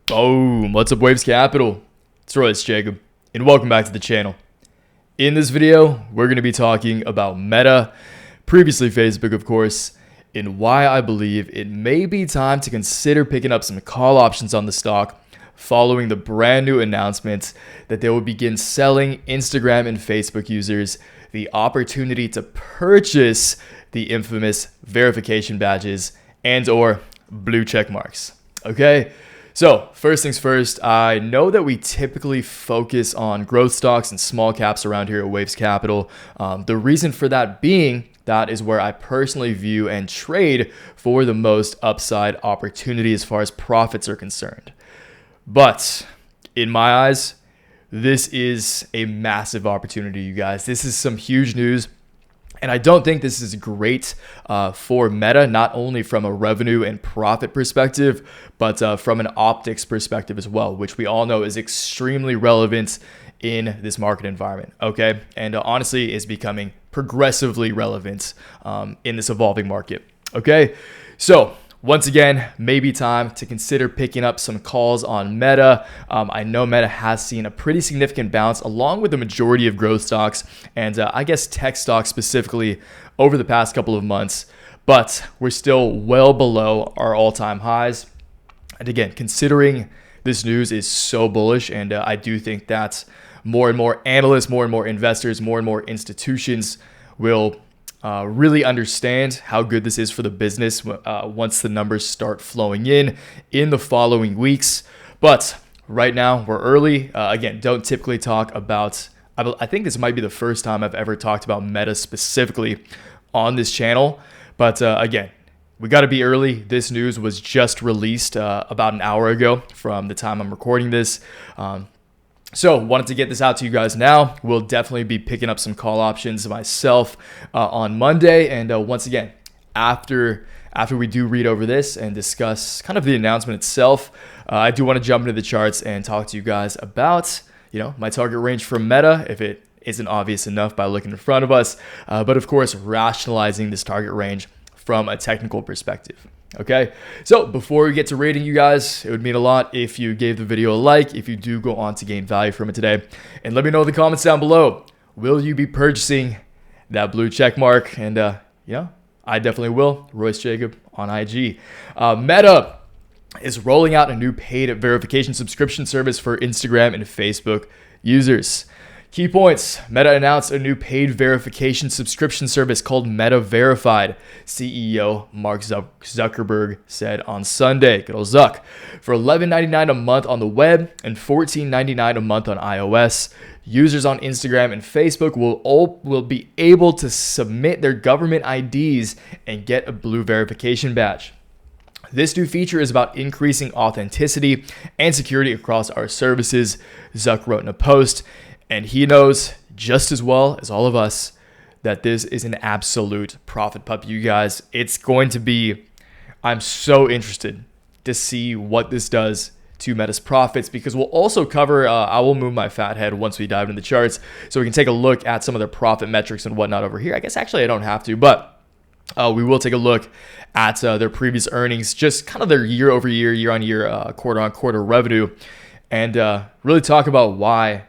Boom! What's up, Waves Capital? It's Royce Jacob, and welcome back to the channel. In this video, we're going to be talking about Meta, previously Facebook, of course, and why I believe it may be time to consider picking up some call options on the stock following the brand new announcement that they will begin selling Instagram and Facebook users the opportunity to purchase the infamous verification badges and or blue check marks. Okay? So first things first, I know that we typically focus on growth stocks and small caps around here at Waves Capital. The reason for that being that is where I personally view and trade for the most upside opportunity as far as profits are concerned. But in my eyes, this is a massive opportunity, you guys. This is some huge news. And I don't think this is great for Meta, not only from a revenue and profit perspective, but from an optics perspective as well, which we all know is extremely relevant in this market environment, okay? And honestly, is becoming progressively relevant in this evolving market, okay? So once again, maybe time to consider picking up some calls on Meta. I know Meta has seen a pretty significant bounce along with the majority of growth stocks and I guess tech stocks specifically over the past couple of months, but we're still well below our all-time highs. And again, considering this news is so bullish, and I do think that more and more analysts, more and more investors, more and more institutions will really understand how good this is for the business once the numbers start flowing in the following weeks. But right now we're early. Again, don't typically talk about, I think this might be the first time I've ever talked about Meta specifically on this channel. But again, we got to be early. This news was just released about an hour ago from the time I'm recording this. So wanted to get this out to you guys now. We'll definitely be picking up some call options myself on Monday. And once again, after we do read over this and discuss kind of the announcement itself, I do want to jump into the charts and talk to you guys about, my target range for Meta, if it isn't obvious enough by looking in front of us. But of course, rationalizing this target range from a technical perspective. Okay, so before we get to rating, you guys, it would mean a lot if you gave the video a like, if you do go on to gain value from it today. And let me know in the comments down below, will you be purchasing that blue check mark? And I definitely will. Royce Jacob on IG. Meta is rolling out a new paid verification subscription service for Instagram and Facebook users. Key points. Meta announced a new paid verification subscription service called Meta Verified. CEO Mark Zuckerberg said on Sunday, good old Zuck, for $11.99 a month on the web and $14.99 a month on iOS. Users on Instagram and Facebook will be able to submit their government IDs and get a blue verification badge. This new feature is about increasing authenticity and security across our services, Zuck wrote in a post. And he knows just as well as all of us that this is an absolute profit puppy, you guys. It's going to be, I'm so interested to see what this does to Meta's profits, because we'll also cover, I will move my fat head once we dive into the charts so we can take a look at some of their profit metrics and whatnot over here. I guess actually I don't have to, but we will take a look at their previous earnings, just kind of their year over year, year on year, quarter on quarter revenue, and really talk about why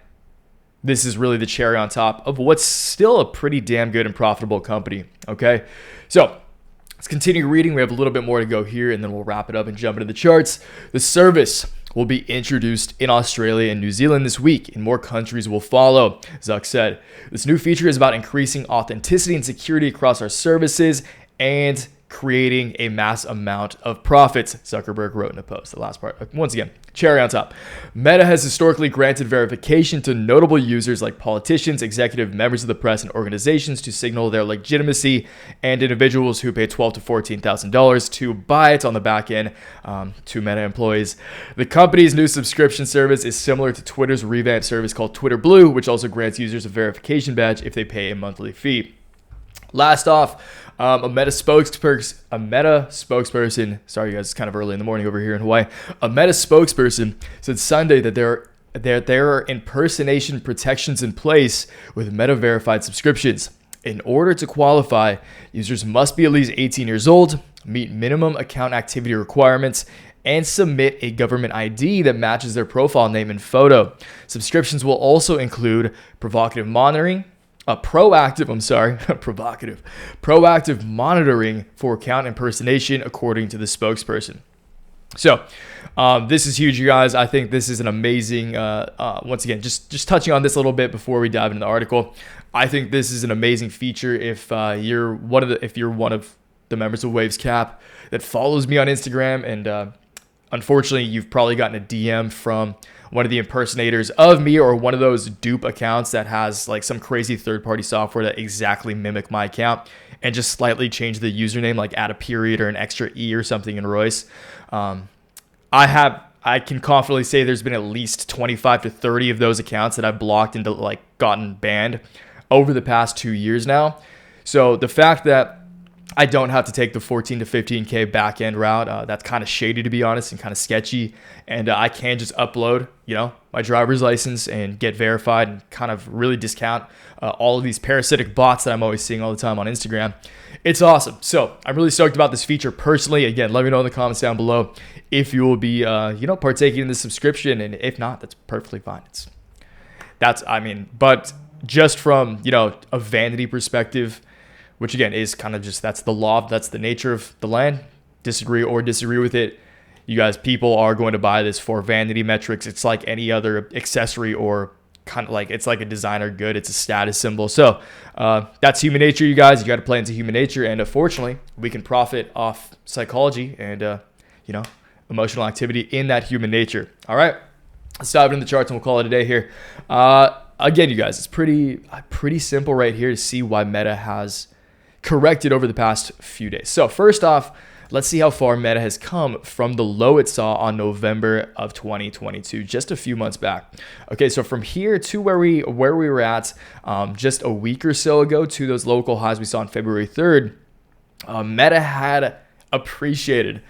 this is really the cherry on top of what's still a pretty damn good and profitable company, okay? So let's continue reading. We have a little bit more to go here, and then we'll wrap it up and jump into the charts. The service will be introduced in Australia and New Zealand this week, and more countries will follow, Zuck said. This new feature is about increasing authenticity and security across our services and creating a mass amount of profits, Zuckerberg wrote in a post. The last part, once again, cherry on top. Meta has historically granted verification to notable users like politicians, executive members of the press, and organizations to signal their legitimacy, and individuals who pay $12,000 to $14,000 to buy it on the back end to Meta employees. The company's new subscription service is similar to Twitter's revamped service called Twitter Blue, which also grants users a verification badge if they pay a monthly fee. Last off, a Meta spokesperson, sorry guys, it's kind of early in the morning over here in Hawaii. A Meta spokesperson said Sunday that there are impersonation protections in place with Meta verified subscriptions. In order to qualify, users must be at least 18 years old, meet minimum account activity requirements, and submit a government ID that matches their profile name and photo. Subscriptions will also include provocative monitoring, proactive monitoring for account impersonation, according to the spokesperson. So this is huge, you guys. I think this is an amazing, once again, just touching on this a little bit before we dive into the article. I think this is an amazing feature if you're one of the members of Waves Cap that follows me on Instagram, and unfortunately, you've probably gotten a DM from one of the impersonators of me, or one of those dupe accounts that has like some crazy third-party software that exactly mimic my account and just slightly change the username, like add a period or an extra E or something in Royce. I can confidently say there's been at least 25 to 30 of those accounts that I've blocked and like gotten banned over the past 2 years now. So the fact that I don't have to take the 14 to 15K back end route, that's kind of shady, to be honest, and kind of sketchy. And I can just upload, my driver's license and get verified and kind of really discount all of these parasitic bots that I'm always seeing all the time on Instagram. It's awesome. So I'm really stoked about this feature personally. Again, let me know in the comments down below if you will be, partaking in this subscription. And if not, that's perfectly fine. But just from, a vanity perspective, which again is kind of just, that's the law, that's the nature of the land. Disagree with it. You guys, people are going to buy this for vanity metrics. It's like any other accessory, or kind of like, it's like a designer good. It's a status symbol. So that's human nature, you guys. You got to play into human nature. And unfortunately, we can profit off psychology and, emotional activity in that human nature. All right, let's dive into the charts and we'll call it a day here. Again, you guys, it's pretty simple right here to see why Meta has corrected over the past few days. So first off, let's see how far Meta has come from the low it saw on November of 2022, just a few months back. Okay, so from here to where we were at just a week or so ago, to those local highs we saw on February 3rd, Meta had appreciated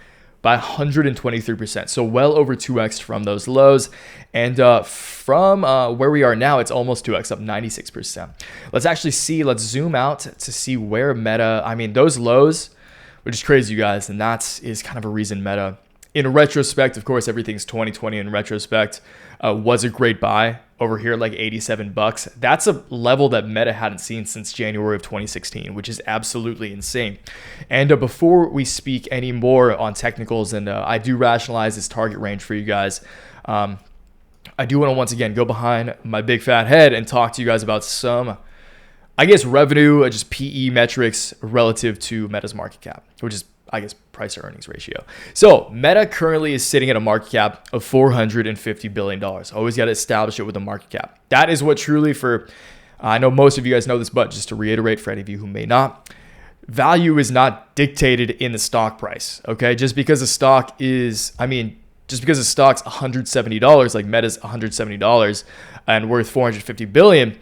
by 123%, so well over 2x from those lows. And from where we are now, it's almost 2x, up 96%. Let's zoom out to see where Meta, those lows, which is crazy, you guys, and that is kind of a reason Meta, in retrospect, of course, everything's 2020 in retrospect, was a great buy over here, like $87. That's a level that Meta hadn't seen since January of 2016, which is absolutely insane. And before we speak any more on technicals, and I do rationalize this target range for you guys, I do want to once again go behind my big fat head and talk to you guys about some, revenue, just PE metrics relative to Meta's market cap, which is, price to earnings ratio. So Meta currently is sitting at a market cap of $450 billion. Always got to establish it with a market cap. That is what truly, I know most of you guys know this, but just to reiterate for any of you who may not, value is not dictated in the stock price, okay? Just because a stock is, $170, like Meta's $170 and worth $450 billion,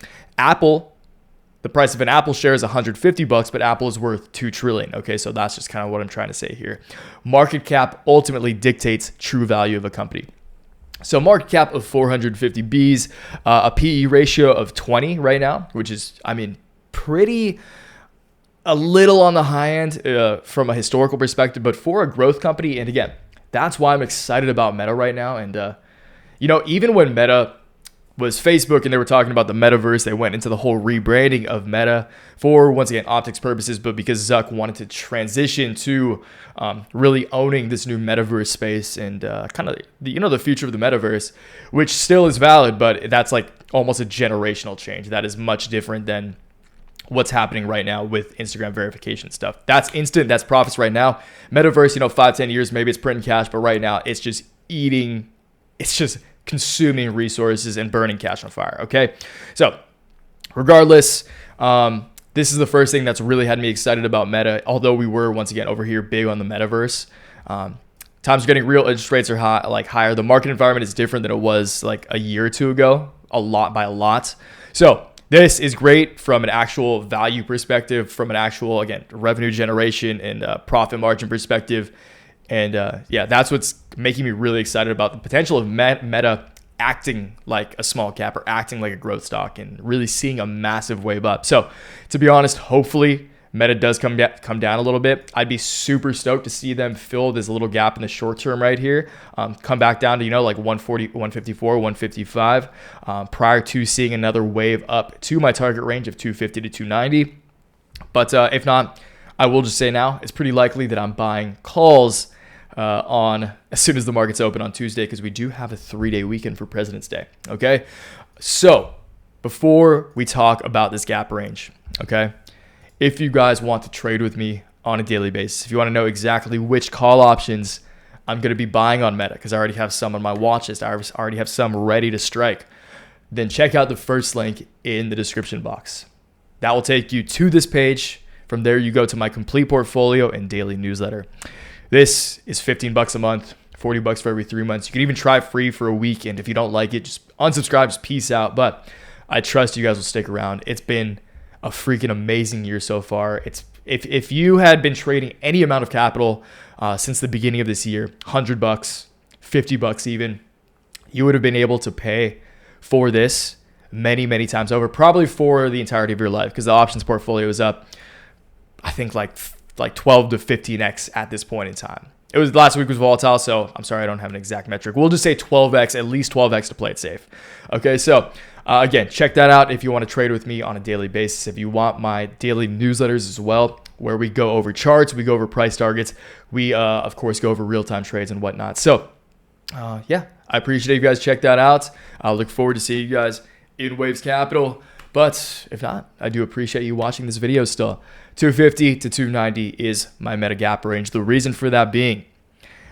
the price of an Apple share is $150, but Apple is worth $2 trillion. Okay, so that's just kind of what I'm trying to say here. Market cap ultimately dictates true value of a company. So market cap of 450 Bs, a PE ratio of 20 right now, which is, pretty a little on the high end from a historical perspective, but for a growth company, and again, that's why I'm excited about Meta right now. And even when Meta was Facebook and they were talking about the metaverse, they went into the whole rebranding of Meta for, once again, optics purposes, but because Zuck wanted to transition to really owning this new metaverse space and kind of the future of the metaverse, which still is valid, but that's like almost a generational change. That is much different than what's happening right now with Instagram verification stuff. That's instant, that's profits right now. Metaverse, 5-10 years, maybe it's printing cash, but right now it's just consuming resources and burning cash on fire. Okay, so regardless, this is the first thing that's really had me excited about Meta. Although we were once again over here big on the metaverse, times are getting real. Interest rates are higher. The market environment is different than it was like a year or two ago, a lot. So this is great from an actual value perspective, from an actual, again, revenue generation and profit margin perspective. And that's what's making me really excited about the potential of Meta acting like a small cap or acting like a growth stock and really seeing a massive wave up. So to be honest, hopefully Meta does come down a little bit. I'd be super stoked to see them fill this little gap in the short term right here. Come back down to, like 140, 154, 155 prior to seeing another wave up to my target range of 250 to 290. But if not, I will just say now, it's pretty likely that I'm buying calls on as soon as the markets open on Tuesday, because we do have a 3-day weekend for President's Day. Okay. So before we talk about this gap range, okay, if you guys want to trade with me on a daily basis, if you want to know exactly which call options I'm going to be buying on Meta, because I already have some on my watch list, I already have some ready to strike, then check out the first link in the description box. That will take you to this page. From there, you go to my complete portfolio and daily newsletter. This is $15 a month, $40 for every 3 months. You can even try free for a week, and if you don't like it, just unsubscribe, just peace out. But I trust you guys will stick around. It's been a freaking amazing year so far. It's if you had been trading any amount of capital since the beginning of this year, $100, $50 even, you would have been able to pay for this many, many times over, probably for the entirety of your life, because the options portfolio is up, I think, like 12 to 15x at this point in time. It was last week was volatile, so I'm sorry I don't have an exact metric. We'll just say 12x, at least 12x to play it safe. Okay, so again, check that out if you want to trade with me on a daily basis. If you want my daily newsletters as well, where we go over charts, we go over price targets, we of course go over real-time trades and whatnot. So yeah, I appreciate you guys check that out. I look forward to seeing you guys in Waves Capital. But if not, I do appreciate you watching this video still. 250 to 290 is my meta gap range. The reason for that being,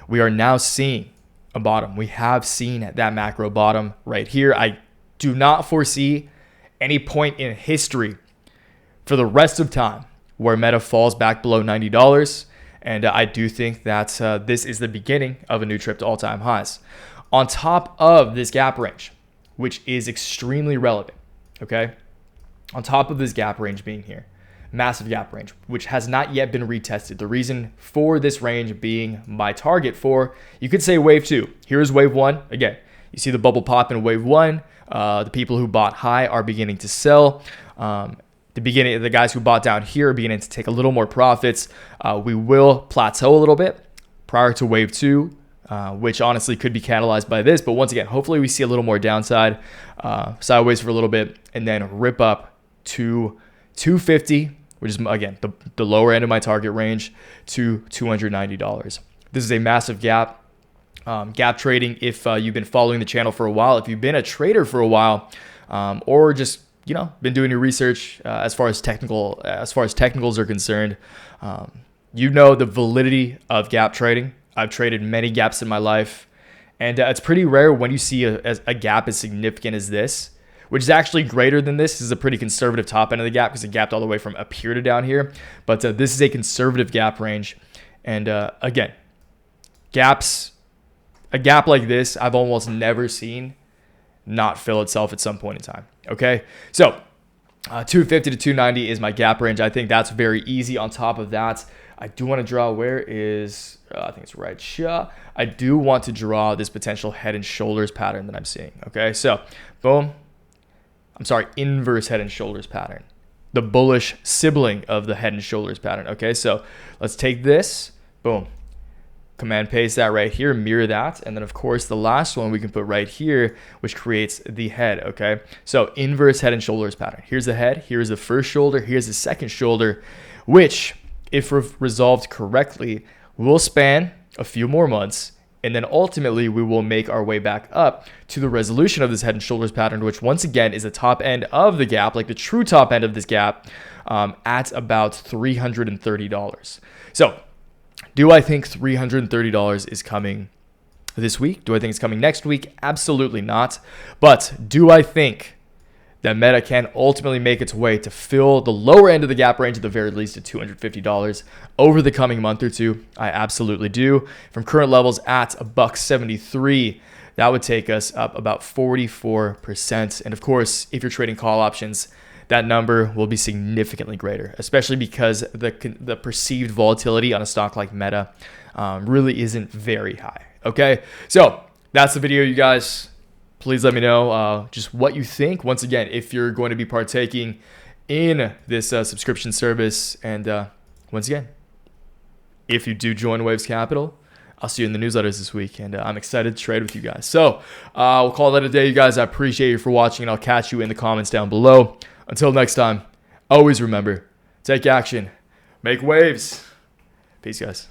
we are now seeing a bottom. We have seen that macro bottom right here. I do not foresee any point in history for the rest of time where meta falls back below $90. And I do think that this is the beginning of a new trip to all-time highs. On top of this gap range, which is extremely relevant, okay? On top of this gap range being here, massive gap range, which has not yet been retested. The reason for this range being my target for, you could say wave 2. Here's wave 1. Again, you see the bubble pop in wave 1. The people who bought high are beginning to sell. The guys who bought down here are beginning to take a little more profits. We will plateau a little bit prior to wave 2. Which honestly could be catalyzed by this. But once again, hopefully we see a little more downside, sideways for a little bit, and then rip up to 250, which is, again, the lower end of my target range, to $290. This is a massive gap. Gap trading, if you've been following the channel for a while, if you've been a trader for a while, or just been doing your research as far as technicals are concerned, you know the validity of gap trading. I've traded many gaps in my life, and it's pretty rare when you see a gap as significant as this, which is actually greater than this. This is a pretty conservative top end of the gap because it gapped all the way from up here to down here. But this is a conservative gap range. And again, a gap like this, I've almost never seen not fill itself at some point in time. Okay, so 250 to 290 is my gap range. I think that's very easy. On top of that, I do want to draw, where is, I think it's right here. I do want to draw this potential head and shoulders pattern that I'm seeing. Okay, so boom. I'm sorry, inverse head and shoulders pattern. The bullish sibling of the head and shoulders pattern. Okay, so let's take this, boom. Command paste that right here, mirror that. And then of course the last one we can put right here, which creates the head, okay? So inverse head and shoulders pattern. Here's the head, here's the first shoulder, here's the second shoulder, which if resolved correctly, will span a few more months. And then ultimately we will make our way back up to the resolution of this head and shoulders pattern, which once again is the top end of the gap, like the true top end of this gap, at about $330. So do I think $330 is coming this week? Do I think it's coming next week? Absolutely not. But do I think that Meta can ultimately make its way to fill the lower end of the gap range at the very least at $250 over the coming month or two? I absolutely do. From current levels at $1.73, that would take us up about 44%. And of course, if you're trading call options, that number will be significantly greater, especially because the perceived volatility on a stock like Meta really isn't very high. Okay, so that's the video, you guys. Please let me know just what you think. Once again, if you're going to be partaking in this subscription service. And once again, if you do join Waves Capital, I'll see you in the newsletters this week, and I'm excited to trade with you guys. So we'll call that a day, you guys. I appreciate you for watching, and I'll catch you in the comments down below. Until next time, always remember, take action, make waves. Peace, guys.